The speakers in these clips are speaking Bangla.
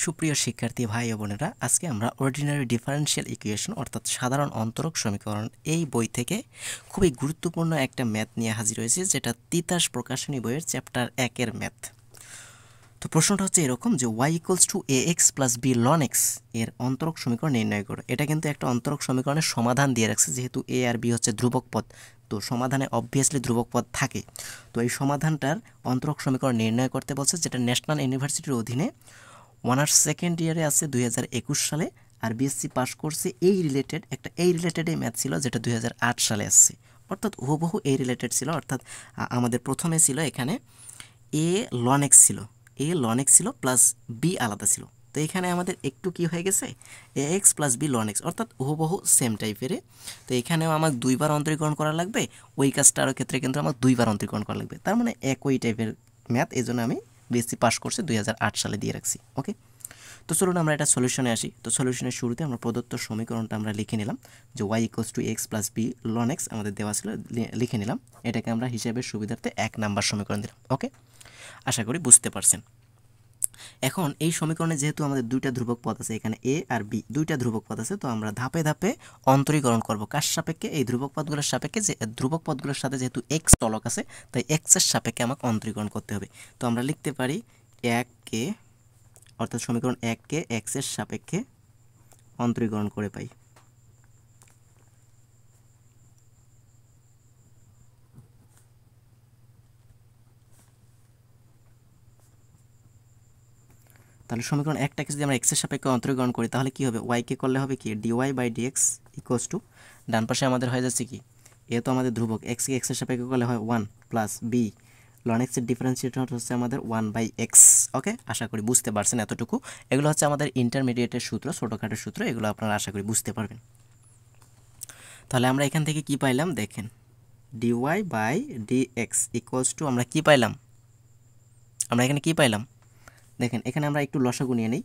সুপ্রিয় শিক্ষার্থী ভাই ও বোনেরা, আজকে আমরা অর্ডিনারি ডিফারেনশিয়াল ইকুয়েশন অর্থাৎ সাধারণ অন্তরক সমীকরণ এই বই থেকে খুবই গুরুত্বপূর্ণ একটা ম্যাথ নিয়ে হাজির হয়েছে, যেটা তিতাস প্রকাশনী বইয়ের চ্যাপ্টার 1-এর ম্যাথ। তো প্রশ্নটা হচ্ছে এরকম যে y equals two ax plus b ln x এর অন্তরক সমীকরণ নির্ণয় করো। এটা কিন্তু একটা অন্তরক সমীকরণের সমাধান দিয়ে রাখছে, যেহেতু a আর b হচ্ছে ধ্রুবক পদ, তো সমাধানে অবভিয়াসলি ধ্রুবক পদ থাকে। তো এই সমাধানটার অন্তরক সমীকরণ নির্ণয় করতে বলছে, যেটা ন্যাশনাল ইউনিভার্সিটির অধীনে অনার্স সেকেন্ড ইয়ারে আছে 2021 সালে, আর বিএসসি পাস করছে এই রিলেটেড ম্যাথ ছিল, যেটা 2008 সালে আসছে। অর্থাৎ হুবহু এই রিলেটেড ছিল। অর্থাৎ আমাদের প্রথমে ছিল এখানে a ln x ছিল, প্লাস b আলাদা ছিল। তো এখানে আমাদের একটু কি হয়ে গেছে, ax plus b ln x, অর্থাৎ হুবহু সেম টাইপের। তো এখানেও আমাকে দুইবার অন্তরীকরণ করা লাগবে, ওই কাজটার ক্ষেত্রে কিন্তু আমাকে দুইবার অন্তরীকরণ করা লাগবে, তার মানে একই টাইপের ম্যাথ। এই জন্য আমি বিএসসি পাস করছে 2008 সালে দিয়ে রাখছি। ওকে, তো চলুন আমরা এটা সলিউশনে আসি। তো সলিউশনের শুরুতে আমরা প্রদত্ত সমীকরণটা আমরা লিখে নিলাম, যে y equals to x plus b ln x আমাদের দেওয়া ছিল, লিখে নিলাম। এটাকে আমরা হিসাবের সুবিধার্থে 1 নাম্বার সমীকরণ দিলাম। ওকে, আশা করি বুঝতে পারছেন। এখন এই সমীকরণে যেহেতু আমাদের দুইটা ধ্রুবক পদ আছে, এখানে a আর b দুইটা ধ্রুবক পদ আছে, তো আমরা ধাপে ধাপে অন্তরীকরণ করব। কার সাপেক্ষে? এই ধ্রুবক পদগুলোর সাপেক্ষে। যে ধ্রুবক পদগুলোর সাথে যেহেতু x চলক আছে, তাই x এর সাপেক্ষে আমাকে অন্তরীকরণ করতে হবে। তো আমরা লিখতে পারি 1কে, অর্থাৎ সমীকরণ 1কে x এর সাপেক্ষে অন্তরীকরণ করে পাই। তাহলে সমীকরণ 1টাকে যদি আমরা x এর সাপেক্ষে অন্তরীকরণ করি, তাহলে কি হবে? y কে করলে হবে কি dy by dx equals to, ডান পাশে আমাদের হয়ে যাচ্ছে কি, এ তো আমাদের ধ্রুবক, x কে x এর সাপেক্ষে করলে হয় 1 প্লাস b ln x এর ডিফারেন্সিয়েটর হচ্ছে আমাদের 1/x। ওকে, আশা করি বুঝতে পারছেন এতটুকু। এগুলো হচ্ছে আমাদের ইন্টারমিডিয়েটের সূত্র, ছোটোখাটো সূত্র, এগুলো আপনারা আশা করি বুঝতে পারবেন। তাহলে আমরা এখান থেকে কি পাইলাম দেখেন, dy by dx equals to, আমরা কি পাইলাম, আমরা এখানে কি পাইলাম দেখেন, এখানে আমরা একটু লসাগু নিয়ে নিই।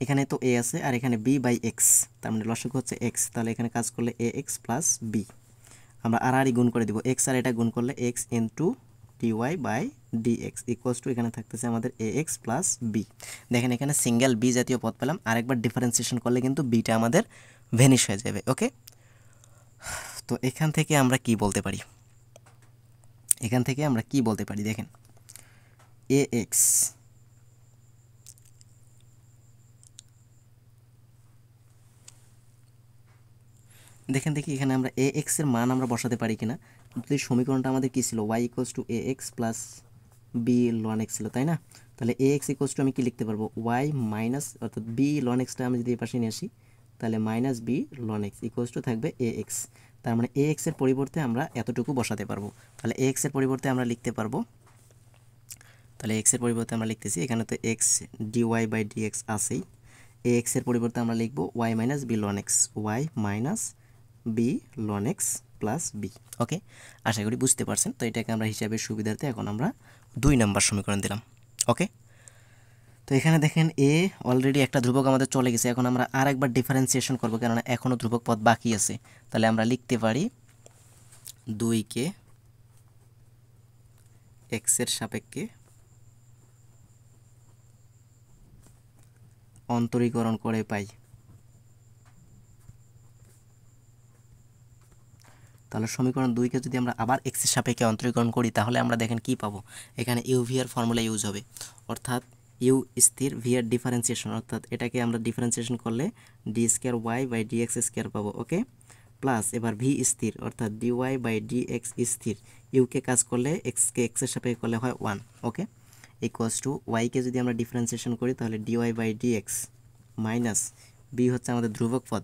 এখানে তো a আছে আর এখানে b বাই x, তার মানে লসাগু হচ্ছে x। তাহলে এখানে কাজ করলে ax প্লাস b, আমরা আর গুণ করে দিব, x আর এটা গুণ করলে x into dy by dx equals to, এখানে থাকতেছে আমাদের ax প্লাস b। দেখেন এখানে সিঙ্গেল b জাতীয় পদ পেলাম, আরেকবার ডিফারেন্সিয়েশন করলে কিন্তু bটা আমাদের ভ্যানিশ হয়ে যাবে। ওকে, তো এখান থেকে আমরা কি বলতে পারি, দেখেন ax দেখি এখানে আমরা ax এর মান আমরা বসাতে পারি কিনা। যদি সমীকরণটা আমাদের কি ছিল, y equals two ax plus b ln x ছিল, তাই না? তাহলে ax ইকুয়ালস টু আমি কি লিখতে পারবো, y মাইনাস, অর্থাৎ b ln x টা আমি যদি এই পাশে নিয়ে আসি, তাহলে minus b ln x equals to থাকবে ax। তার মানে ax এর পরিবর্তে আমরা এতটুকু বসাতে পারবো। তাহলে ax এর পরিবর্তে আমরা লিখতে পারবো, তাহলে x এর পরিবর্তে আমরা লিখতেছি, এখানে তো x dy বাই dx আছেই, ax এর পরিবর্তে আমরা লিখবো y minus b ln x, y minus b ln x plus b। ওকে, আশা করি বুঝতে পারছেন। তো এটাকে আমরা হিসাবের সুবিধার্থে এখন আমরা 2 নাম্বার সমীকরণ দিলাম। ওকে, তো এখানে দেখেন a অলরেডি একটা ধ্রুবক আমাদের চলে গেছে, এখন আমরা আরেকবার ডিফারেন্সিয়েশন করব, কেননা এখনও ধ্রুবক পদ বাকি আছে। তাহলে আমরা লিখতে পারি 2কে x এর সাপেক্ষে অন্তরীকরণ করে পাই। তাহলে সমীকরণ 2কে যদি আমরা আবার x এর সাপেক্ষে অন্তরীকরণ করি, তাহলে আমরা দেখেন কি পাবো, এখানে uv এর ফর্মুলা ইউজ হবে, অর্থাৎ u স্থির, v এর ডিফারেন্সিয়েশন, অর্থাৎ এটাকে আমরা ডিফারেন্সিয়েশন করলে d square y by dx square পাবো। ওকে, প্লাস এবার v স্থির, অর্থাৎ dy বাই dx স্থির, u কে কাজ করলে x কে x এর সাপেক্ষে করলে হয় 1। ওকে, ইকুয়ালস টু y কে যদি আমরা ডিফারেন্সিয়েশন করি, তাহলে dy by dx minus b হচ্ছে আমাদের ধ্রুবক পদ,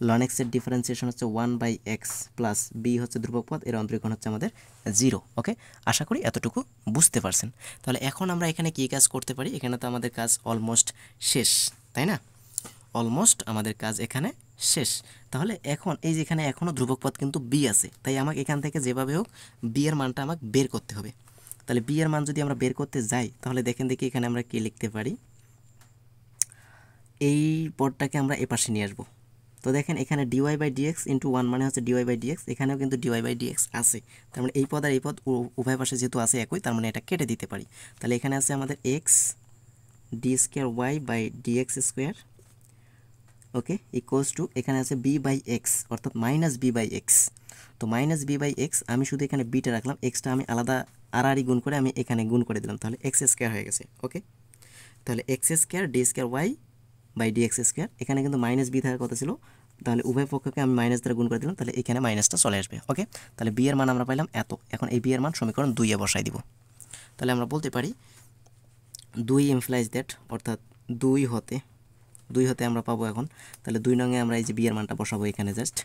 ln x এর ডিফারেন্সিয়েশন হচ্ছে 1/x প্লাস b হচ্ছে ধ্রুবক পদ, এর অন্তরীকরণ হচ্ছে আমাদের 0। ওকে, আশা করি এতটুকু বুঝতে পারছেন। তাহলে এখন আমরা এখানে কি কাজ করতে পারি, এখানে তো আমাদের কাজ অলমোস্ট শেষ, তাই না? অলমোস্ট আমাদের কাজ এখানে শেষ। তাহলে এখন এই যে এখানে এখনও ধ্রুবক পদ কিন্তু b আছে, তাই আমাকে এখান থেকে যেভাবে হোক b এর মানটা আমাকে বের করতে হবে। তাহলে b এর মান যদি আমরা বের করতে যাই, তাহলে দেখি এখানে আমরা কি লিখতে পারি, এই পদটাকে আমরা এপাশে নিয়ে আসবো। তো দেখেন এখানে dy বাই dx ইন্টু 1 মানে হচ্ছে dy বাই dx, এখানেও কিন্তু dy বাই dx আছে। তার মানে এই পদ আর এই পদ উভয় পাশে যেহেতু আছে একই, তার মানে এটা কেটে দিতে পারি। তাহলে এখানে আছে আমাদের x d square Y by dx square, okay, equals to এখানে আছে বি বাই এক্স অর্থাৎ মাইনাস বি বাই এক্স। তো মাইনাস বি বাই এক্স আমি শুধু এখানে বিটা রাখলাম, এক্সটা আমি আলাদা আড়াআড়ি গুণ করে আমি এখানে গুণ করে দিলাম, তাহলে এক্স স্কোয়ার হয়ে গেছে। ওকে, তাহলে x square D square Y by dx square, এখানে কিন্তু মাইনাস বি থাকার কথা ছিল, তাহলে উভয় পক্ষকে আমি মাইনাস দ্বারা গুণ করে দিলাম, তাহলে এখানে মাইনাসটা চলে আসবে। ওকে, তাহলে বি এর মান আমরা পাইলাম এত। এখন এই বি এর মান সমীকরণ 2 এ বসাই দিব। তাহলে আমরা বলতে পারি 2 ইমপ্লাইজ দ্যাট, অর্থাৎ 2 হতে আমরা পাবো এখন, তাহলে 2 নঙে আমরা এই যে বি এর মানটা বসাবো এখানে জাস্ট।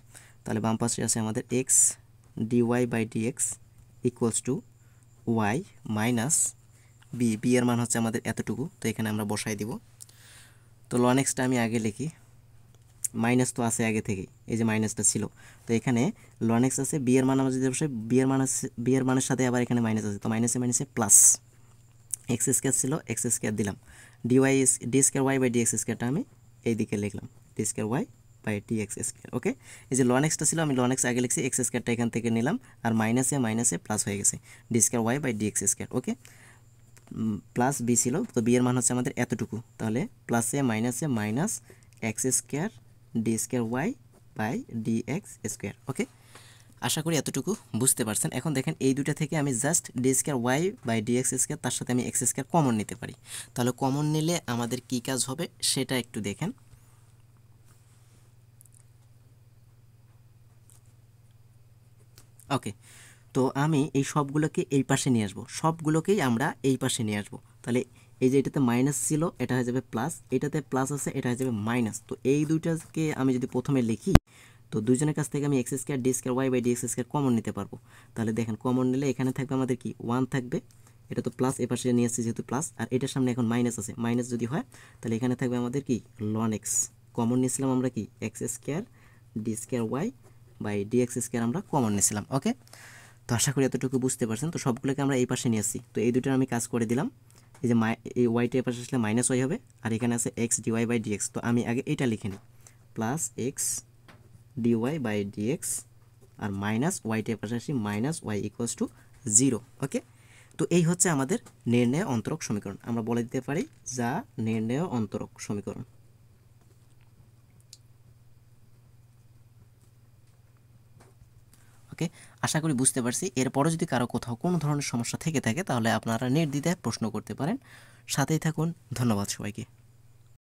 তাহলে বাম পাশে আছে আমাদের x dy by dx equals to y minus b এর মান হচ্ছে আমাদের এতটুকু, তো এখানে আমরা বসাই দিব। তো লন এক্সটা আমি আগে লিখি, মাইনাস তো আছে আগে থেকেই, এই যে মাইনাসটা ছিল, তো এখানে লন এক্স আছে, বি এর মান আমরা যদি বসাই, বি এর মানের সাথে আবার এখানে মাইনাস আছে, তো মাইনাসে মাইনাসে প্লাস, এক্স স্কোয়ার ছিল এক্স স্কোয়ার দিলাম, D square Y by DX স্কোয়ারটা আমি এই দিকে লিখলাম, D square Y by dx square. Okay, এই যে লন এক্সটা ছিল আমি লন এক্স আগে লিখছি, এক্স স্কোয়ারটা এখান থেকে নিলাম, আর মাইনাসে মাইনাসে প্লাস হয়ে গেছে, d square Y by dx square. Okay, plus b ছিল, তো বি এর মান হচ্ছে আমাদের এতটুকু, তাহলে প্লাসে মাইনাসে minus X square D square Y by dx square. Okay, আশা করি এতটুকু বুঝতে পারছেন। এখন দেখেন এই দুটা থেকে আমি just d square Y by dx square, তার সাথে আমি এক্স স্কোয়ার কমন নিতে পারি, তাহলে কমন নিলে আমাদের কি কাজ হবে সেটা একটু দেখেন। ওকে, তো আমি এই সবগুলোকে এই পাশে নিয়ে আসবো, সবগুলোকেই আমরা এই পাশে নিয়ে আসবো, তাহলে এই যে এটাতে মাইনাস ছিল এটা হয়ে যাবে প্লাস, এটাতে প্লাস আছে এটা হয়ে যাবে মাইনাস, তো এই দুইটাকে আমি যদি প্রথমে লিখি, তো দুইজনের কাছ থেকে আমি x square D square Y by dx square common নিতে পারবো, তাহলে দেখেন কমন নিলে এখানে থাকবে আমাদের কি 1 থাকবে, এটা তো প্লাস এ পাশে নিয়ে আসছে যেহেতু প্লাস, আর এটার সামনে এখন মাইনাস আছে, মাইনাস যদি হয় তাহলে এখানে থাকবে আমাদের কি লন এক্স, কমন নিয়েছিলাম আমরা কি x square D square Y by dx square আমরা কমন নিয়েছিলাম। ওকে, তো আশা করি এতটুকু বুঝতে পারছেন। তো সবগুলোকে আমরা এই পাশে নিয়ে আসছি, তো এই দুটোর আমি কাজ করে দিলাম, এই যে এই ওয়াইটা এই পাশে আসলে মাইনাস ওয়াই হবে, আর এখানে আছে এক্স ডিওয়াই বাই ডিএক্স, তো আমি আগে এটা লিখে নিই, plus X dy by DX আর মাইনাস ওয়াইটা এই পাশে আসি minus Y equals to 0। Okay, তো এই হচ্ছে আমাদের নির্ণেয় অন্তরক সমীকরণ, আমরা বলে দিতে পারি যা নির্ণেয় অন্তরক সমীকরণ। ওকে, আশা করি বুঝতে পারছি। এরপরে যদি কারো কোথাও কোনো ধরনের সমস্যা থেকে থাকে তাহলে আপনারা নির্দ্বিধায় প্রশ্ন করতে পারেন। সাথেই থাকুন, ধন্যবাদ সবাইকে।